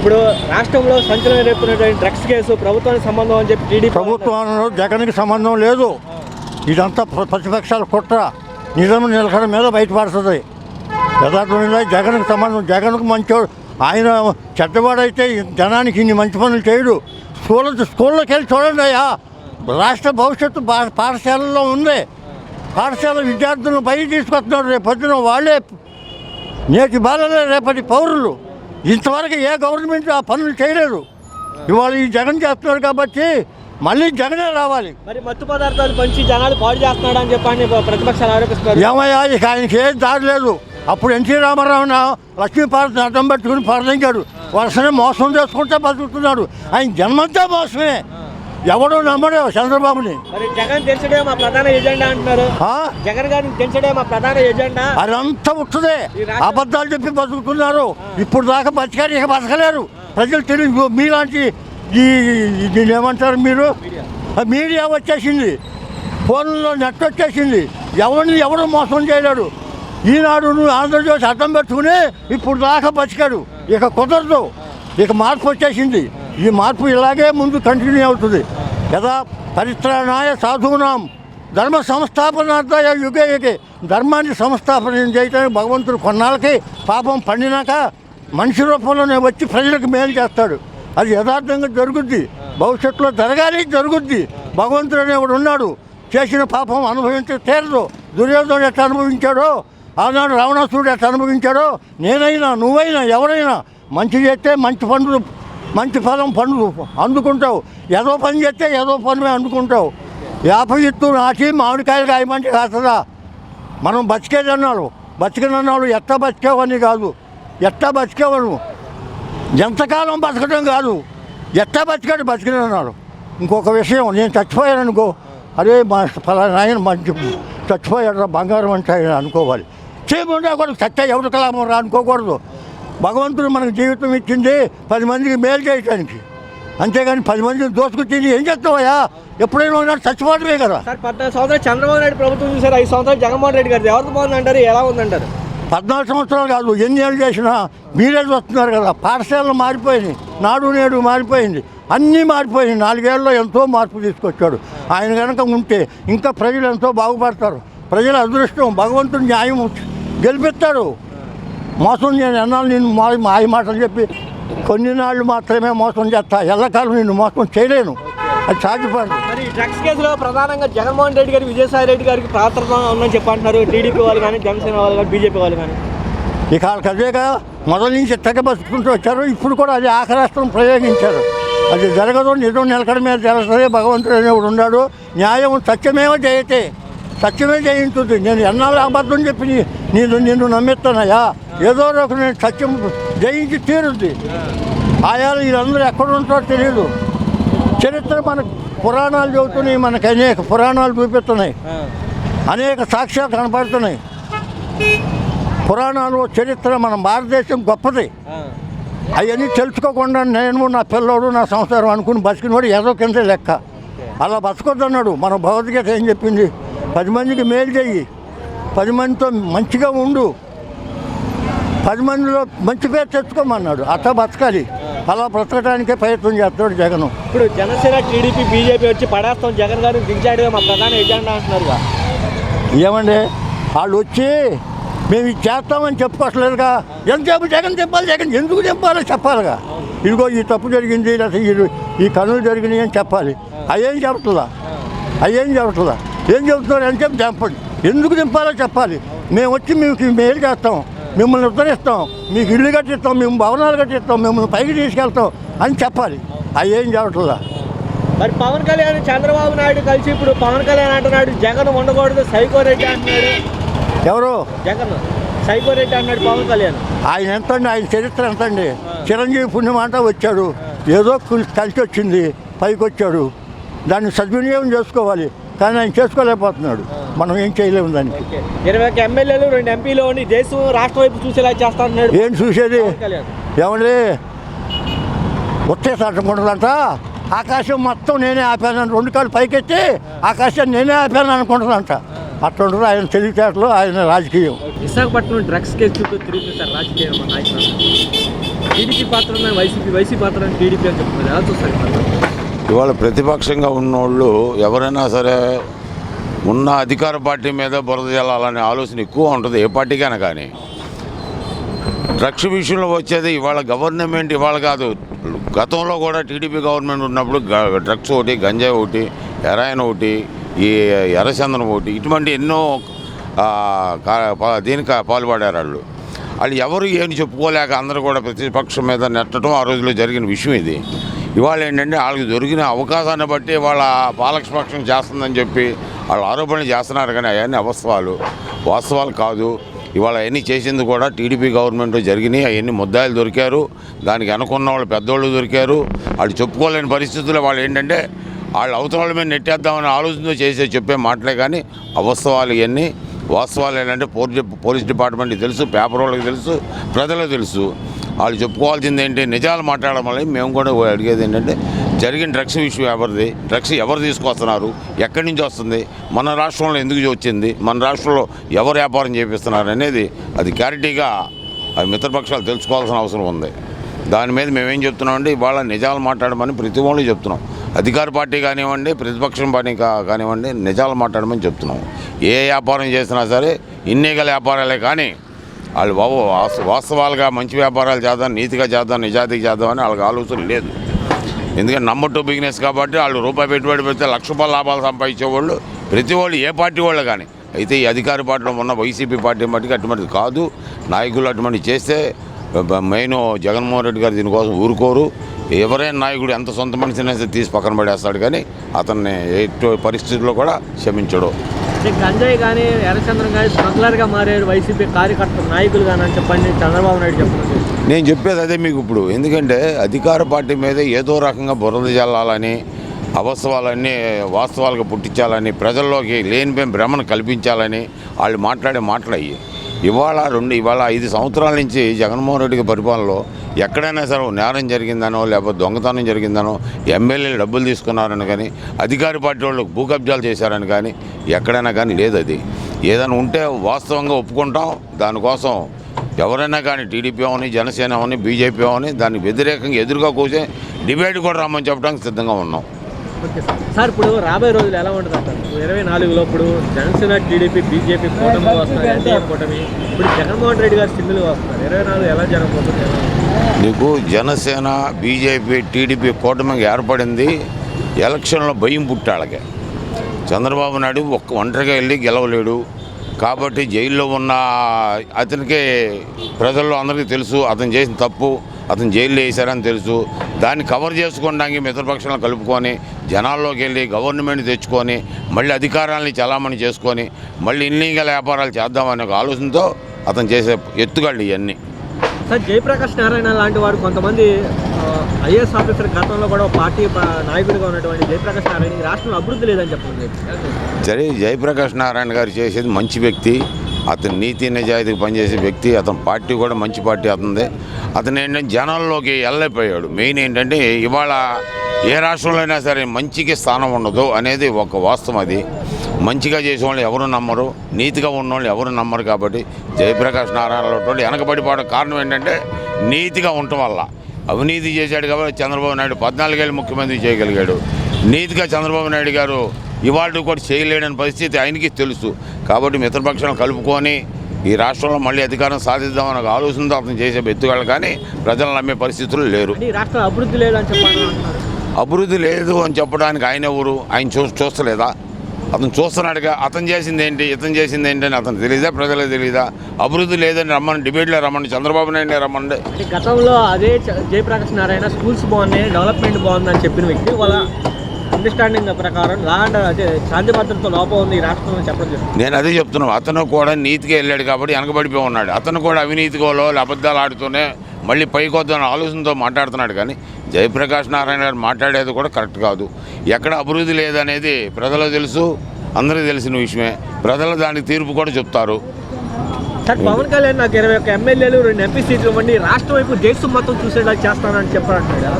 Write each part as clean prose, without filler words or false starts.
ఇప్పుడు రాష్ట్రంలో సంచలనం రేపుతున్నటువంటి డ్రగ్స్ కేసు ప్రభుత్వానికి సంబంధం అని చెప్పి టీడీపీ ప్రభుత్వం జగన్కి సంబంధం లేదు. ఇదంతా ప్రతిపక్షాల కుట్ర. నిజం నిలకడ మీద బయటపడుతుంది. యథార్థంగా జగన్కి సంబంధం. జగన్కు మంచోడు. ఆయన చెడ్డవాడైతే జనానికి ఇన్ని మంచి పనులు చేయడు. స్కూళ్ళకి వెళ్ళి చూడండి అయ్యా, రాష్ట్ర భవిష్యత్తు పాఠశాలల్లో ఉంది. పాఠశాల విద్యార్థులను బయట తీసుకొస్తున్నారు. రేపు పొద్దున వాళ్ళే నేటి బాలలే రేపటి పౌరులు. ఇంతవరకు ఏ గవర్నమెంట్ ఆ పనులు చేయలేదు. ఇవాళ ఈ జగన్ చేస్తున్నారు కాబట్టి మళ్ళీ జగనే రావాలి. మరి మత్తు పదార్థాలు పంచి జనాలు పాడు చేస్తున్నాడు అని చెప్పని ప్రతిపక్షాలు ఆరోపిస్తారు. ఏమయ్యా, ఇక ఆయనకి ఏం దారి లేదు. అప్పుడు ఎన్టీ రామారావున లక్ష్మీపార్వతి అడ్డం పెట్టుకుని పరదించాడు. వరుసనే మోసం చేసుకుంటే బతుకుతున్నాడు. ఆయన జన్మంతా మోసమే. ఎవడో నమ్మడే చంద్రబాబుని. మరి జగన్ తెచ్చడే మా ప్రధాన ఎజెండా అంటున్నారు. జగన్ గారిని తెచ్చడే మా ప్రధాన ఎజెండా. అదంతా ఉత్తదే. అబద్ధాలు చెప్పి బతుకుతున్నారు. ఇప్పుడు దాకా బతికారు, ఇక బతకలేరు. ప్రజలు తెలియదు. మీలాంటి దీన్ని ఏమంటారు మీరు, మీడియా వచ్చేసింది, ఫోన్లో నెట్ వచ్చేసింది. ఎవరు మోసం చేయలేడు. ఈనాడు ఆంధ్రజ్యోతి అడ్డం పెట్టుకుని ఇప్పుడు దాకా బతికాడు. ఇక కుదరదు. ఇక మార్పు వచ్చేసింది. ఈ మార్పు ఇలాగే ముందు కంటిన్యూ అవుతుంది. యథా పరిత్రాణాయ సాధూనాం ధర్మ సంస్థాపనార్థాయ యుగే యుగే. ధర్మాన్ని సంస్థాపన చేయడానికి భగవంతుడు కొన్నాళ్ళకి పాపం పండినాక మనిషి రూపంలోనే వచ్చి ప్రజలకు మేలు చేస్తాడు. అది యథార్థంగా జరుగుద్ది. భవిష్యత్తులో జరుగుద్ది. భగవంతుడు అనేవాడు ఉన్నాడు. చేసిన పాపం అనుభవించే తీరదు. దుర్యోధనుడు ఎట్లా అనుభవించాడో, ఆనాడు రావణాసురుడు ఎట్లా అనుభవించాడో, నేనైనా నువ్వైనా ఎవరైనా మంచి చేస్తే మంచి ఫలం పండు అందుకుంటావు. ఏదో పని చేస్తే ఏదో పని అందుకుంటావు. వేప ఎత్తు నాటి మామిడికాయలు కాయమంటే కాస్తుందా? మనం బతికేదన్నాడు. బతికినన్నాడు ఎట్టా బతికేవని కాదు. ఎట్టా బతికేవను ఎంతకాలం బతకడం కాదు. ఎట్టా బతికినన్నాడు. ఇంకొక విషయం, నేను చచ్చిపోయాను అనుకో, అరే మా ఫలానా ఆయన మంచి చచ్చిపోయాడు బంగారం అంటే ఆయన అనుకోవాలి. చేయకుండా కూడా చచ్చా ఎవరి కలామం రా అనుకోకూడదు. భగవంతుడు మనకు జీవితం ఇచ్చింది 10 మందికి మేలు చేయటానికి. అంతేగాని 10 మందిని దోసుకొచ్చింది ఏం చేస్తావయ్యా? ఎప్పుడైనా ఉన్నాడు చచ్చిపోవడమే కదా. సార్ 14 సంవత్సరాలు చంద్రబాబు నాయుడు ప్రభుత్వం చూసారు. 5 సంవత్సరాలు జగన్మోహన్ రెడ్డి గారు ఎవరికి బాగుందంటారు? ఎలా ఉందంటారు? 14 సంవత్సరాలు కాదు, ఎన్ని ఏళ్ళు చేసినా మీరే వస్తున్నారు కదా. పాఠశాలలు మారిపోయినాయి, నాడు నేడు మారిపోయింది, అన్నీ మారిపోయినాయి. 4 ఏళ్ళలో ఎంతో మార్పు తీసుకొచ్చాడు. ఆయన కనుక ఉంటే ఇంకా ప్రజలు ఎంతో బాగుపడతారు. ప్రజల అదృష్టం, భగవంతుడు న్యాయం గెలిపిస్తాడు. మోసం నేను ఎన్నాళ్ళు నేను మాయ మాటలు చెప్పి కొన్ని నాళ్ళు మాత్రమే మోసం చేస్తా. ఎల్లకాలం నేను మోసం చేయలేను. అది సాధ్యపడదు. మరి డ్రగ్స్ కేసులో ప్రధానంగా జగన్మోహన్ రెడ్డి గారికి, విజయసాయి రెడ్డి గారికి పాత్ర ఉందని చెప్పంటున్నారు. టీడీపీ వాళ్ళు కానీ, జనసేన వాళ్ళు కానీ, బీజేపీ వాళ్ళు కానీ. ఇక వాళ్ళకి అదేగా మొదటి నుంచి తెగ బతుకుంటూ వచ్చారు. ఇప్పుడు కూడా అది ఆఖరాస్త్రం ప్రయోగించారు. అది జరగదు. నిజం నిలకడ మీద జరుగుతుంది. భగవంతుడు అనేవాడు ఉన్నాడు. న్యాయం సత్యమేమో జయతే. సత్యమే జయించుతుంది. నేను ఎన్నాళ్ళు అబద్ధం చెప్పి నిన్ను నమ్మిస్తానయ్యా. ఏదో ఒక నేను సత్యం జయించి తీరుద్ది. ఆయాలు వీళ్ళందరూ ఎక్కడ ఉంటారో తెలియదు. చరిత్ర మనకు పురాణాలు చెబుతున్నాయి. మనకు అనేక పురాణాలు చూపిస్తున్నాయి. అనేక సాక్ష్యాలు కనపడుతున్నాయి. పురాణాలు చరిత్ర మన భారతదేశం గొప్పది. అవన్నీ తెలుసుకోకుండా నేను నా పిల్లోడు నా సంసారం అనుకుని బతికినవాడు ఏదో కింద లెక్క. అలా బతకొద్దన్నాడు. మన భగవద్గీత ఏం చెప్పింది? 10 మందికి మేలు చెయ్యి, 10 మందితో మంచిగా ఉండు, 10 మందిలో మంచి పేరు తెచ్చుకోమన్నాడు. అట్లా బతకాలి. అలా బ్రతకడానికే ప్రయత్నం చేస్తాడు జగన్. ఇప్పుడు జనసేన, టీడీపీ, బీజేపీ వచ్చి పడేస్తాం జగన్ గారిని దించాడు మా ప్రధాన ఎజెండా అంటున్నారుగా. ఏమండి, వాళ్ళు వచ్చి మేము ఇది చేస్తామని చెప్పుకోవట్లేదుగా. ఎంతసేపు జగన్ చెప్పాలి, జగన్ ఎందుకు చెప్పాలో చెప్పాలిగా. ఇదిగో ఈ తప్పు జరిగింది, ఈ కనులు జరిగినాయి అని చెప్పాలి. అయ్యేం చెప్పట్లా. ఏం చెబుతున్నారు అని చెప్పి చెప్పండి. ఎందుకు దింపాలో చెప్పాలి. మేము వచ్చి మీకు మేలు చేస్తాం, మిమ్మల్ని ఉద్ధరిస్తాం, మీకు ఇల్లు కట్టిస్తాం, మేము భవనాలు కట్టిస్తాం, మిమ్మల్ని పైకి తీసుకెళ్తాం అని చెప్పాలి. అయ్యేం చెప్పట్లా. మరి పవన్ కళ్యాణ్, చంద్రబాబు నాయుడు కలిసి ఇప్పుడు పవన్ కళ్యాణ్ అంటున్నాడు జగన్ ఉండకూడదు, సైకో రెడ్డి అంటున్నాడు. ఎవరు? జగన్ సైకో రెడ్డి అన్నాడు పవన్ కళ్యాణ్. ఆయన ఎంతండి, ఆయన చరిత్ర ఎంతండి. చిరంజీవి పుణ్యమాట వచ్చాడు, ఏదో కలిసి వచ్చింది, పైకి వచ్చాడు. దాన్ని సద్వినియోగం చేసుకోవాలి. కానీ ఆయన చేసుకోలేకపోతున్నాడు. మనం ఏం చేయలేము దానికి. 21 ఎమ్మెల్యేలు 2 ఎంపీలు దేశం రాష్ట్ర వైపు చూసేలా చేస్తా అంటున్నాడు. ఏం చూసేది? ఏమండి, ఉత్తేసాటకుంటుందంట. ఆకాశం మొత్తం నేనే ఆపాను, 2 కాళ్ళు పైకెత్తి ఆకాశాన్ని నేనే ఆపాను అనుకుంటుందంట. అట్లా ఉండదు ఆయన తెలివితేటలు, ఆయన రాజకీయం. విశాఖపట్నం డ్రగ్స్ కేసు తిరుగుతుంది సార్ రాజకీయం. టీడీపీ పాత్ర వైసీపీ పాత్ర టీడీపీ అని చెప్తున్నారు, ఎలా చూస్తారు? ఇవాళ ప్రతిపక్షంగా ఉన్నోళ్ళు ఎవరైనా సరే ఉన్న అధికార పార్టీ మీద బురద జల్లాలనే ఆలోచన ఎక్కువ ఉంటుంది ఏ పార్టీకైనా. కానీ డ్రగ్స్ విషయంలో వచ్చేది ఇవాళ గవర్నమెంట్ ఇవాళ కాదు, గతంలో కూడా టీడీపీ గవర్నమెంట్ ఉన్నప్పుడు డ్రగ్స్ ఒకటి, గంజాయి ఒకటి, హెరాయిన్ ఒకటి, ఈ ఎర్రచందనం ఒకటి, ఇటువంటి ఎన్నో దీనికి పాల్పడారు వాళ్ళు ఎవరు ఏమి చెప్పుకోలేక అందరూ కూడా ప్రతిపక్షం మీద నెట్టడం ఆ రోజుల్లో జరిగిన విషయం ఇది. ఇవాళ ఏంటంటే వాళ్ళకి దొరికిన అవకాశాన్ని బట్టి వాళ్ళ పాలకపక్షం చేస్తుందని చెప్పి వాళ్ళు ఆరోపణలు చేస్తున్నారు. కానీ అవన్నీ వాస్తవాలు కాదు. ఇవాళ అవన్నీ చేసింది కూడా టీడీపీ గవర్నమెంట్ జరిగినాయి. అవన్నీ ముద్దాయిలు దొరికారు, దానికి అనుకున్న వాళ్ళు పెద్దోళ్ళు దొరికారు. వాళ్ళు చెప్పుకోలేని పరిస్థితుల్లో వాళ్ళు ఏంటంటే వాళ్ళు అవతరాల మీద నెట్టేద్దామని ఆలోచనతో చెప్పే మాటలే. కానీ అవాస్తవాలు ఇవన్నీ. వాస్తవాలు ఏంటంటే పోలీస్ డిపార్ట్మెంట్కి తెలుసు, పేపర్ వాళ్ళకి తెలుసు, ప్రజలకు తెలుసు. వాళ్ళు చెప్పుకోవాల్సింది ఏంటి, నిజాలు మాట్లాడడం వల్ల మేము కూడా అడిగేది ఏంటంటే జరిగిన డ్రగ్స్ విషయం ఎవరిది, డ్రగ్స్ ఎవరు తీసుకొస్తున్నారు, ఎక్కడి నుంచి వస్తుంది, మన రాష్ట్రంలో ఎందుకు వచ్చింది, మన రాష్ట్రంలో ఎవరు వ్యాపారం చేపిస్తున్నారు అనేది అది క్లారిటీగా అది మిత్రపక్షాలు తెలుసుకోవాల్సిన అవసరం ఉంది. దాని మీద మేమేం చెప్తున్నామంటే ఇవాళ నిజాలు మాట్లాడమని ప్రతి వాళ్ళు చెప్తున్నాం. అధికార పార్టీ కానివ్వండి, ప్రతిపక్షం పార్టీ కానివ్వండి, నిజాలు మాట్లాడమని చెప్తున్నాం. ఏ వ్యాపారం చేసినా సరే ఇన్నిగల వ్యాపారాలే. కానీ వాళ్ళు వాస్తవాలుగా మంచి వ్యాపారాలు చేద్దాం, నీతిగా చేద్దాం, నిజాయితీగా చేద్దామని వాళ్ళకి ఆలోచన లేదు. ఎందుకంటే నంబర్ 2 బిజినెస్ కాబట్టి వాళ్ళు రూపాయి పెట్టుబడి పెడితే ₹1,00,000 లాభాలు సంపాదించేవాళ్ళు ప్రతి వాళ్ళు, ఏ పార్టీ వాళ్ళు కానీ. అయితే ఈ అధికార పార్టీలో ఉన్న వైసీపీ పార్టీ మట్టికి అటువంటిది కాదు. నాయకులు అటువంటి చేస్తే మెయిన్ జగన్మోహన్ రెడ్డి గారు దీనికోసం ఊరుకోరు. ఎవరైనా నాయకుడు ఎంత సొంత మనిషిని తీసి పక్కన పడేస్తాడు, కానీ అతన్ని ఎటు పరిస్థితుల్లో కూడా క్షమించడు. గంజాయి కానీ ఎర్రచంద్రం కానీ స్మగ్లర్గా మారాడు వైసీపీ కార్యకర్తలు, నాయకులు కానీ అని చెప్పండి చంద్రబాబు నాయుడు చెప్పండి. నేను చెప్పేది అదే మీకు ఇప్పుడు. ఎందుకంటే అధికార పార్టీ మీద ఏదో రకంగా బురద జల్లాలని, అవాస్తవాలన్నీ వాస్తవాలుగా పుట్టించాలని, ప్రజల్లోకి లేనిపోయిన భ్రమను కల్పించాలని వాళ్ళు మాట్లాడే మాటలు అయ్యి. ఇవాళ 5 సంవత్సరాల నుంచి జగన్మోహన్ రెడ్డి పరిపాలనలో ఎక్కడైనా సరే నేరం జరిగిందనో లేకపోతే దొంగతనం జరిగిందనో, ఎమ్మెల్యేలు డబ్బులు తీసుకున్నారని కానీ, అధికార పార్టీ వాళ్ళు భూ కబ్జాలు చేశారని కానీ ఎక్కడైనా కానీ లేదు. అది ఏదైనా ఉంటే వాస్తవంగా ఒప్పుకుంటాం. దానికోసం ఎవరైనా కానీ టీడీపీ అవని, జనసేన అవని, బీజేపీ అవని దానికి వ్యతిరేకంగా ఎదురుగా కూర్చొని డిబేట్ కూడా రమ్మని చెప్పడానికి సిద్ధంగా ఉన్నాం. ఓకే సార్, ఇప్పుడు రాబోయే రోజులు ఎలా ఉంటుంది అంటారు? 24లో ఇప్పుడు జనసేన, టీడీపీ, బీజేపీ కూటమి వస్తున్నారు, ఎన్డీఏ కూటమి. ఇప్పుడు జగన్మోహన్ రెడ్డి గారు సింగిల్ వస్తున్నారు. 24 ఎలా జరగబోతుంది? నీకు జనసేన, బీజేపీ, టీడీపీ కూటమి ఏర్పడింది ఎలక్షన్లో భయం పుట్టాళ్ళకి. చంద్రబాబు నాయుడు ఒంటరిగా వెళ్ళి గెలవలేడు కాబట్టి జైల్లో ఉన్న అతనికి ప్రజల్లో అందరికీ తెలుసు అతను చేసిన తప్పు, అతను జైల్లో వేశారని తెలుసు. దాన్ని కవర్ చేసుకోవడానికి మిత్రపక్షాలను కలుపుకొని జనాల్లోకి వెళ్ళి గవర్నమెంట్ తెచ్చుకొని మళ్ళీ అధికారాలని చలామణి చేసుకొని మళ్ళీ ఇల్లీగల్ వ్యాపారాలు చేద్దామనే ఒక ఆలోచనతో అతను చేసే ఎత్తుగాళ్ళు ఇవన్నీ. సార్, జయప్రకాష్ నారాయణ లాంటి వారు కొంతమంది ఐఏఎస్ ఆఫీసర్ గతంలో కూడా పార్టీ నాయకుడిగా ఉన్నటువంటి జయప్రకాష్ నారాయణ రాష్ట్రంలో అభివృద్ధి లేదని చెప్పండి. సరే, జయప్రకాష్ నారాయణ గారు చేసేది మంచి వ్యక్తి, అతను నీతి నిజాయితీకి పనిచేసే వ్యక్తి. అతని పార్టీ కూడా మంచి పార్టీ అతనిదే. అతను ఏంటంటే జనాల్లోకి వెళ్ళిపోయాడు. మెయిన్ ఏంటంటే ఇవాళ ఏ రాష్ట్రంలో అయినా సరే మంచికి స్థానం ఉండదు అనేది ఒక వాస్తవం. అది మంచిగా చేసేవాళ్ళు ఎవరు నమ్మరు, నీతిగా ఉన్నవాళ్ళు ఎవరు నమ్మరు. కాబట్టి జయప్రకాష్ నారాయణ వెనకబడిపోవడం కారణం ఏంటంటే నీతిగా ఉండటం వల్ల. అవినీతి చేశాడు కాబట్టి చంద్రబాబు నాయుడు 14 ఏళ్ళు ముఖ్యమంత్రి చేయగలిగాడు. నీతిగా చంద్రబాబు నాయుడు గారు ఇవాళ కూడా చేయలేడని పరిస్థితి ఆయనకి తెలుసు. కాబట్టి మిత్రపక్షాలను కలుపుకొని ఈ రాష్ట్రంలో మళ్ళీ అధికారం సాధిద్దామని ఒక ఆలోచనతో అతను చేసే ఎత్తుగాళ్ళు, కానీ ప్రజలను నమ్మే పరిస్థితులు లేరు. రాష్ట్రం అభివృద్ధి లేదని చెప్పారు. అభివృద్ధి లేదు అని చెప్పడానికి ఆయన ఎవరు? ఆయన చూస్తలేదా? అతను చూస్తున్నాడుగా. అతను చేసింది ఏంటి, ఇతను చేసింది ఏంటి అని అతను తెలియదా? ప్రజలకు తెలియదా? అభివృద్ధి లేదని రమ్మని డిబేట్లో రమ్మండి, చంద్రబాబు నాయుడు రమ్మండి. గతంలో అదే జయప్రకాష్ నారాయణ స్కూల్స్ బాగున్నాయి, డెవలప్మెంట్ బాగుందని చెప్పిన వ్యక్తి వాళ్ళ అండర్స్టాండింగ్ ప్రకారం అదే శాంతి భద్రత లోపం ఉంది ఈ రాష్ట్రంలో చెప్పడం. నేను అదే చెప్తున్నాను. అతను కూడా నీతిగా వెళ్ళాడు కాబట్టి వెనకబడిపోయి ఉన్నాడు. అతను కూడా అవినీతిగోలో అబద్ధాలు ఆడుతూనే మళ్ళీ పైకొద్దాని ఆలోచనతో మాట్లాడుతున్నాడు. కానీ జయప్రకాష్ నారాయణ గారు మాట్లాడేది కూడా కరెక్ట్ కాదు. ఎక్కడ అభివృద్ధి లేదనేది ప్రజలకు తెలుసు, అందరికీ తెలిసిన విషయమే. ప్రజలు దానికి తీర్పు కూడా చెప్తారు. సార్, పవన్ కళ్యాణ్ నాకు 21 ఎమ్మెల్యేలు 2 ఎంపీ సీట్లు ఇవ్వండి, రాష్ట్రం వైపు దేశం మొత్తం చూసేలా చేస్తానని చెప్పారంటాడు.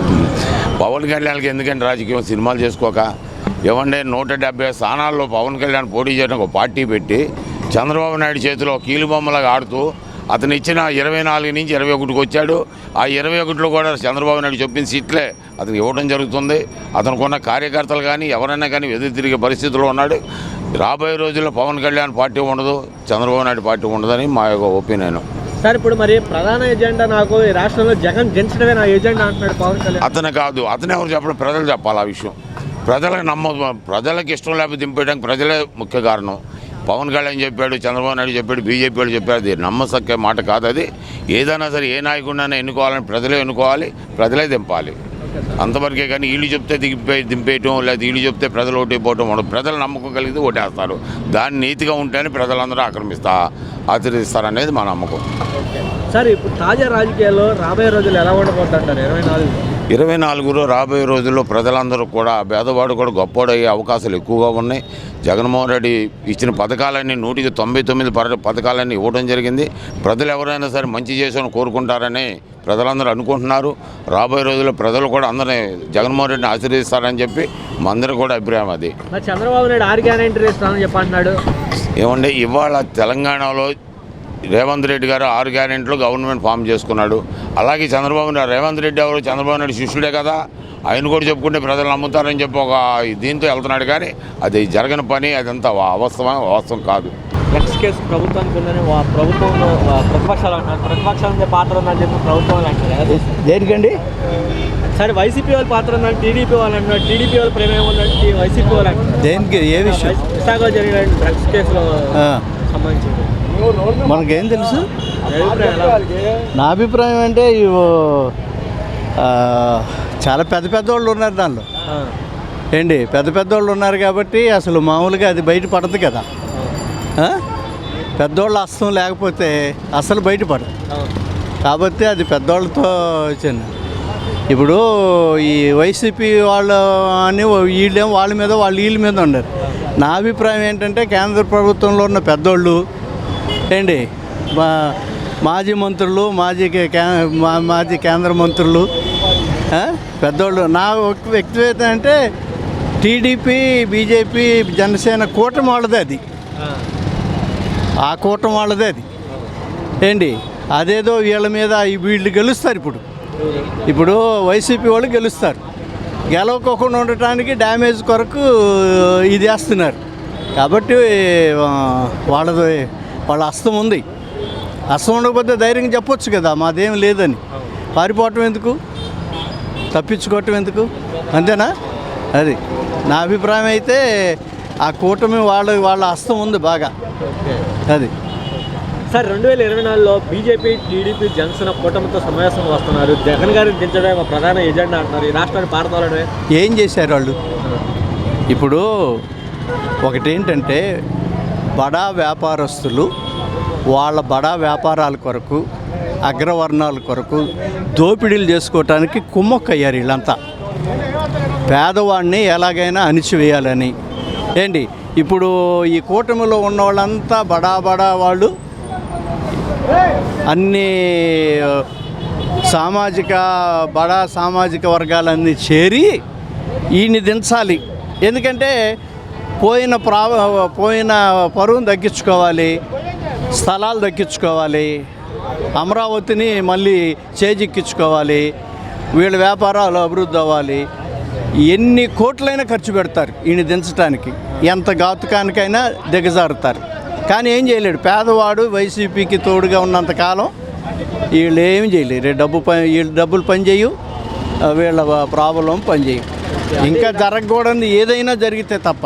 పవన్ కళ్యాణ్కి ఎందుకంటే రాజకీయం సినిమాలు చేసుకోక ఇవ్వండి. 170 స్థానాల్లో పవన్ కళ్యాణ్ పోటీ చేయడానికి ఒక పార్టీ పెట్టి చంద్రబాబు నాయుడు చేతిలో కీలుబొమ్మలాగా ఆడుతూ అతను ఇచ్చిన 24 నుంచి 21కి వచ్చాడు. ఆ 21లో కూడా చంద్రబాబు నాయుడు చెప్పిన సీట్లే అతనికి ఇవ్వడం జరుగుతుంది. అతనుకున్న కార్యకర్తలు కానీ ఎవరైనా కానీ ఎదురు తిరిగే పరిస్థితిలో ఉన్నాడు. రాబోయే రోజుల్లో పవన్ కళ్యాణ్ పార్టీ ఉండదు, చంద్రబాబు నాయుడు పార్టీ ఉండదని మా యొక్క ఒపీనియన్. సార్ ఇప్పుడు మరి ప్రధాన ఎజెండా నాకు ఈ రాష్ట్రంలో జగన్ గెలిచడమే నా ఎజెండా అంటున్నాడు పవన్ కళ్యాణ్. అతను కాదు, అతను ఎవరు చెప్పడం, ప్రజలు చెప్పాలి ఆ విషయం. ప్రజలకు ఇష్టం లేకపోతే దింపేయడానికి ప్రజలే ముఖ్య కారణం. పవన్ కళ్యాణ్ చెప్పాడు, చంద్రబాబు నాయుడు చెప్పాడు, బీజేపీ వాళ్ళు చెప్పాడు. అది నమ్మసక్కే మాట కాదు. అది ఏదైనా సరే ఏ నాయకుడినైనా ఎన్నుకోవాలని ప్రజలే ఎన్నుకోవాలి, ప్రజలే దింపాలి. అంతవరకే కానీ వీళ్ళు చెప్తే దింపేయటం లేదా వీళ్ళు చెప్తే ప్రజలు ఓటైపోవటం ఉండదు. ప్రజలు నమ్మకం కలిగితే ఓటేస్తారు. దాన్ని నీతిగా ఉంటేనే ప్రజలందరూ ఆచరిస్తారనేది మా నమ్మకం. సార్ ఇప్పుడు తాజా రాజకీయాల్లో రాబోయే రోజులు ఎలా ఉండబోతుంటారు? 24లో రాబోయే రోజుల్లో ప్రజలందరూ కూడా పేదవాడు కూడా గొప్పవాడు అయ్యే అవకాశాలు ఎక్కువగా ఉన్నాయి. జగన్మోహన్ రెడ్డి ఇచ్చిన పథకాలన్నీ 199 పథకాలన్నీ ఇవ్వడం జరిగింది. ప్రజలు ఎవరైనా సరే మంచి చేసామని కోరుకుంటారని ప్రజలందరూ అనుకుంటున్నారు. రాబోయే రోజుల్లో ప్రజలు కూడా అందరినీ జగన్మోహన్ రెడ్డిని ఆశీర్వదిస్తారని చెప్పి మా అందరూ కూడా అభిప్రాయం. అది చంద్రబాబు నాయుడు 6 గ్యారెంటీలు ఇస్తామని చెప్పంటున్నాడు. ఏమంటే ఇవాళ తెలంగాణలో రేవంత్ రెడ్డి గారు 6 గ్యారెంటీలు గవర్నమెంట్ ఫామ్ చేసుకున్నాడు. అలాగే రేవంత్ రెడ్డి ఎవరు చంద్రబాబు నాయుడు శిష్యుడే కదా, ఆయన కూడా చెప్పుకుంటే ప్రజలు నమ్ముతారని చెప్పి ఒక దీంతో వెళ్తున్నాడు. కానీ అది జరగని పని, అదంతా వాస్తవం కాదు. నెక్స్ట్ కేసు ప్రభుత్వానికి ఉందని ప్రభుత్వంలో ప్రతిపక్షాలు అంటారు, ప్రతిపక్షాల పాత్ర ఉందని చెప్పి ప్రభుత్వం అంటారు. దేనికండి? సరే వైసీపీ వాళ్ళ పాత్ర ఉందని టీడీపీ వాళ్ళు అంటున్నారు, టీడీపీ వాళ్ళ ప్రమేయం ఉందంటే వైసీపీ వాళ్ళు అంటారు. దేనికి? ఏ విషయం? విశాఖలో జరిగిన డ్రగ్స్ కేసులో సంబంధించింది మనకేం తెలుసు? నా అభిప్రాయం అంటే చాలా పెద్ద వాళ్ళు ఉన్నారు దానిలో. ఏంటి పెద్ద వాళ్ళు ఉన్నారు కాబట్టి అసలు మామూలుగా అది బయట పడదు కదా. పెద్దోళ్ళ హస్తం లేకపోతే అసలు బయటపడదు కాబట్టి అది పెద్దోళ్ళతో వచ్చింది. ఇప్పుడు ఈ వైసీపీ వాళ్ళు అని వీళ్ళేమో వాళ్ళ మీద వీళ్ళ మీద ఉండరు. నా అభిప్రాయం ఏంటంటే కేంద్ర ప్రభుత్వంలో ఉన్న పెద్దోళ్ళు ఏంటి మాజీ మంత్రులు, మాజీ కేంద్ర మంత్రులు, పెద్దోళ్ళు. నా వ్యక్తిగతం అంటే టీడీపీ, బీజేపీ, జనసేన కూటమి వాళ్ళదే అది. ఆ కూటమి వాళ్ళదే అది. ఏంటి అదేదో వీళ్ళ మీద వీళ్ళు గెలుస్తారు. ఇప్పుడు వైసీపీ వాళ్ళు గెలుస్తారు. గెలవకోకుండా ఉండటానికి డ్యామేజ్ కొరకు ఇది వేస్తున్నారు. కాబట్టి వాళ్ళ హస్తం ఉంది. హస్తం ఉండకపోతే ధైర్యంగా చెప్పొచ్చు కదా మాదేం లేదని. పారిపోవటం ఎందుకు, తప్పించుకోవటం ఎందుకు? అంతేనా? అది నా అభిప్రాయం. అయితే ఆ కూటమి వాళ్ళ హస్తం ఉంది బాగా. అది సార్ 2024లో బీజేపీ, టీడీపీ, జనసేన కూటమితో సమావేశం వస్తున్నారు. జగన్ గారిని దించడమే ఒక ప్రధాన ఎజెండా అంటున్నారు. ఈ రాష్ట్రాన్ని పారదోలడమే. ఏం చేశారు వాళ్ళు? ఇప్పుడు ఒకటేంటంటే బడా వ్యాపారస్తులు వాళ్ళ బడా వ్యాపారాల కొరకు, అగ్రవర్ణాల కొరకు దోపిడీలు చేసుకోవటానికి కుమ్మక్కయ్యారు వీళ్ళంతా. పేదవాడిని ఎలాగైనా అణిచివేయాలని. ఏంటి ఇప్పుడు ఈ కూటమిలో ఉన్న వాళ్ళంతా బడా వాళ్ళు అన్ని సామాజిక వర్గాలన్నీ చేరి ఈయన్ని దించాలి. ఎందుకంటే పోయిన పరువును తగ్గించుకోవాలి, స్థలాలు దక్కించుకోవాలి, అమరావతిని మళ్ళీ చేజిక్కించుకోవాలి, వీళ్ళ వ్యాపారాలు అభివృద్ధి అవ్వాలి. ఎన్ని కోట్లైనా ఖర్చు పెడతారు ఈయన దించడానికి, ఎంత ఘాతుకానికైనా దిగజారుతారు. కానీ ఏం చేయలేడు పేదవాడు. వైసీపీకి తోడుగా ఉన్నంతకాలం వీళ్ళు ఏం చేయలేరు. వీళ్ళ డబ్బులు పనిచేయు, వీళ్ళ ప్రాబ్లం పనిచేయు. ఇంకా జరగకూడదు ఏదైనా జరిగితే తప్ప.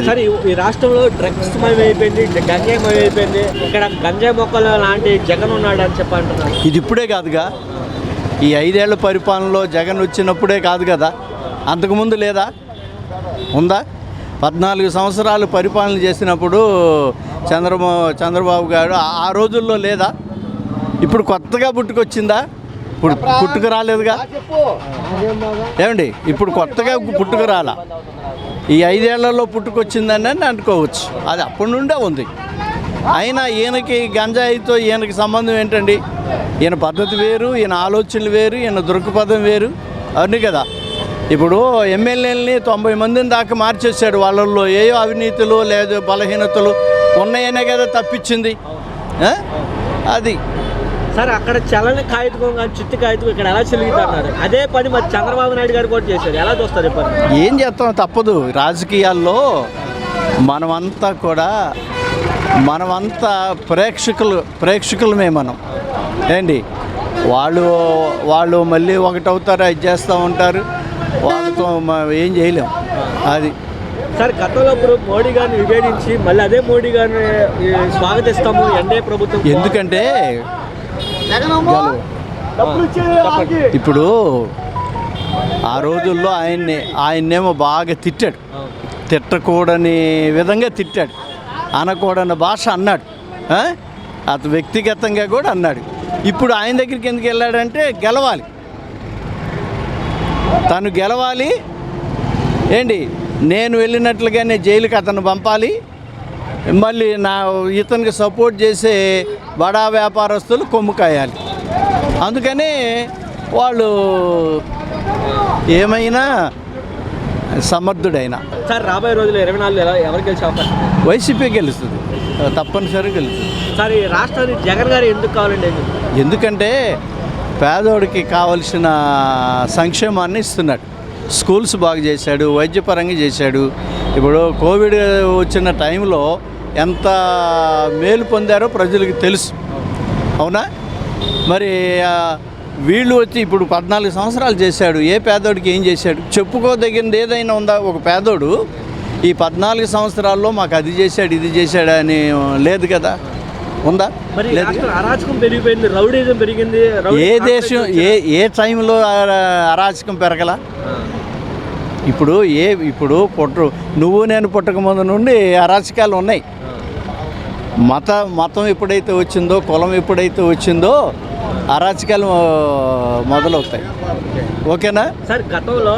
సార్ ఈ రాష్ట్రంలో డ్రగ్స్ మయమైపోయింది, గంజాయి మయమైపోయింది. ఇక్కడ గంజాయి మొక్కలు లాంటి జగన్ ఉన్నాడు అని చెప్పంటున్నారు. ఇది ఇప్పుడే కాదుగా, ఈ 5 ఏళ్ల పరిపాలనలో జగన్ వచ్చినప్పుడే కాదు కదా, అంతకుముందు లేదా? ఉందా? 14 సంవత్సరాలు పరిపాలన చేసినప్పుడు చంద్రబాబు గారు ఆ రోజుల్లో లేదా? ఇప్పుడు కొత్తగా పుట్టుకొచ్చిందా? ఇప్పుడు పుట్టుకు రాలేదుగా. ఏమండి ఇప్పుడు కొత్తగా పుట్టుకు రాలా, ఈ 5 ఏళ్లలో పుట్టుకొచ్చిందని అనుకోవచ్చు. అది అప్పటి నుండే ఉంది. అయినా ఈయనకి గంజాయితో ఈయనకి సంబంధం ఏంటండి? ఈయన పద్ధతి వేరు, ఈయన ఆలోచనలు వేరు, ఈయన దృక్పథం వేరు. అవును కదా. ఇప్పుడు ఎమ్మెల్యేలని 90 మందిని దాకా మార్చేశాడు. వాళ్ళల్లో ఏయో అవినీతులు లేదు బలహీనతలు ఉన్నాయనే కదా తప్పించింది. అది సార్ అక్కడ చలని కాగితం కానీ చిత్తి కాగితం ఇక్కడ ఎలా చెలుగుతున్నారు, అదే పని మరి చంద్రబాబు నాయుడు గారు కూడా చేశారు. ఎలా చూస్తారు ఈ పని? ఏం చేస్తాం, తప్పదు. రాజకీయాల్లో మనమంతా ప్రేక్షకులమే మనం. ఏంటి వాళ్ళు మళ్ళీ ఒకటవుతారు, అది చేస్తూ ఉంటారు, వాళ్ళతో ఏం చేయలేం. అది సార్ గతంలో ఇప్పుడు మోడీ గారిని విభేదించి మళ్ళీ అదే మోడీ గారిని స్వాగతిస్తాము ఎన్డీఏ ప్రభుత్వం. ఎందుకంటే ఇప్పుడు ఆ రోజుల్లో ఆయన్నేమో బాగా తిట్టాడు, తిట్టకూడని విధంగా తిట్టాడు, అనకూడని భాష అన్నాడు, అతను వ్యక్తిగతంగా కూడా అన్నాడు. ఇప్పుడు ఆయన దగ్గరికి ఎందుకు వెళ్ళాడంటే గెలవాలి, తను గెలవాలి. ఏంటి నేను వెళ్ళినట్లుగానే జైలుకి అతను పంపాలి, మళ్ళీ ఇతనికి సపోర్ట్ చేసే బడా వ్యాపారస్తులు కొమ్ము కాయాలి. అందుకని వాళ్ళు ఏమైనా సమర్థుడైనా. సార్ రాబోయే రోజులు 24 ఎవరు గెలిచే అవకాశం? వైసీపీ గెలుస్తుంది, తప్పనిసరిగా గెలుస్తుంది. సార్ ఈ రాష్ట్రానికి జగన్ గారు ఎందుకు కావాలండి? ఎందుకంటే పేదోడికి కావలసిన సంక్షేమాన్ని ఇస్తున్నాడు. స్కూల్స్ బాగా చేశాడు, వైద్యపరంగా చేశాడు. ఇప్పుడు కోవిడ్ వచ్చిన టైంలో ఎంత మేలు పొందారో ప్రజలకు తెలుసు, అవునా? మరి వీళ్ళు వచ్చి ఇప్పుడు 14 సంవత్సరాలు చేశాడు, ఏ పేదోడికి ఏం చేశాడు? చెప్పుకోదగినది ఏదైనా ఉందా? ఒక పేదోడు ఈ 14 సంవత్సరాల్లో మాకు అది చేశాడు, ఇది చేశాడు అని లేదు కదా, ఉందా? లేదు. అరాచకం పెరిగిపోయింది, రౌడీజం పెరిగింది. ఏ దేశం ఏ టైంలో అరాచకం పెరగల? ఇప్పుడు నువ్వు నేను పుట్టక ముందు నుండి అరాచకాలు ఉన్నాయి. మతం ఎప్పుడైతే వచ్చిందో, కులం ఎప్పుడైతే వచ్చిందో అరాచకాలు మొదలవుతాయి. ఓకేనా సార్? గతంలో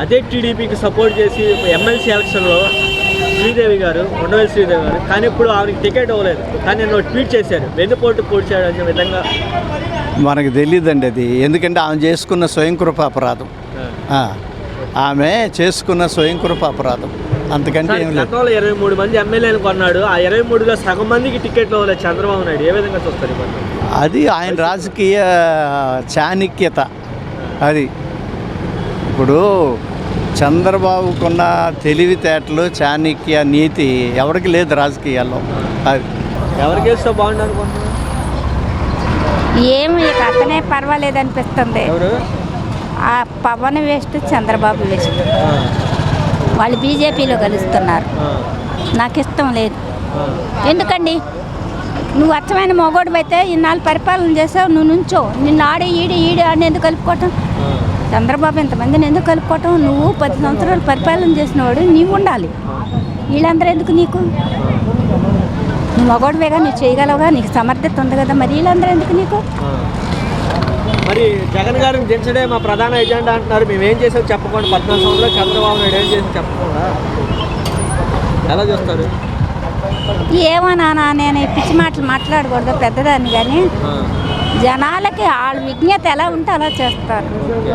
అదే టీడీపీకి సపోర్ట్ చేసి ఎమ్మెల్సీ ఎలక్షన్లో శ్రీదేవి గారు, ఉండవల్లి శ్రీదేవి గారు, కానీ ఇప్పుడు ఆవిడకి టికెట్ ఇవ్వలేదు. కానీ నేను ట్వీట్ చేశాను, వెన్నుపోటు పొడిచాడు అనే విధంగా. మనకు తెలియదండి అది, ఎందుకంటే ఆమె చేసుకున్న స్వయంకృప అపరాధం. ఆమె చేసుకున్న స్వయంకృప అపరాధం, అంతకంటే ఏం లేదు. గతంలో 23 మంది ఎమ్మెల్యేలు కొన్నాడు, ఆ 23లో సగం మందికి టికెట్లు ఇవ్వలేదు చంద్రబాబు నాయుడు. ఏ విధంగా చూస్తారు? అది ఆయన రాజకీయ చాణక్యత. అది ఇప్పుడు చంద్రబాబుకున్న తెలివితేటలు, చాణక్య నీతి ఎవరికి లేదు రాజకీయాల్లో. అది ఎవరికి వేస్తే బాగుండు అనుకుంటున్నారు? ఏమి అతనే పర్వాలేదు అనిపిస్తుంది. ఎవరు? ఆ పవన్ వేస్ట్, చంద్రబాబు వేస్ట్. వాళ్ళు బీజేపీలో కలుస్తున్నారు, నాకు ఇష్టం లేదు. ఎందుకండి? నువ్వు అచ్చమైన మొగోడు అయితే ఇన్నాళ్ళు పరిపాలన చేసావు, నువ్వు నుంచో. నిన్ను ఈడి అని ఎందుకు కలుపుకోవటం? చంద్రబాబు ఇంతమందిని ఎందుకు కలుపుకోవటం? నువ్వు 10 సంవత్సరాలు పరిపాలన చేసినవాడు, నీవు ఉండాలి. వీళ్ళందరూ ఎందుకు నీకు? నువ్వు మొగోడువేగా, నువ్వు చేయగలవుగా, నీకు సమర్థత ఉంది కదా, మరి వీళ్ళందరూ ఎందుకు నీకు? మరి జగన్ గారిని దించడే మా ప్రధాన ఎజెండా అంటున్నారు. మేము ఏం చేసాం చెప్పకుండా, 14 సంవత్సరాలు చంద్రబాబు నాయుడు ఏం చేసి చెప్పకుండా ఎలా చూస్తారు? ఏమో నాన్న, నేను పిచ్చి మాటలు మాట్లాడకూడదు పెద్దదాన్ని, కానీ జనాలకి వాళ్ళ విజ్ఞత ఎలా ఉంటే అలా చేస్తారు.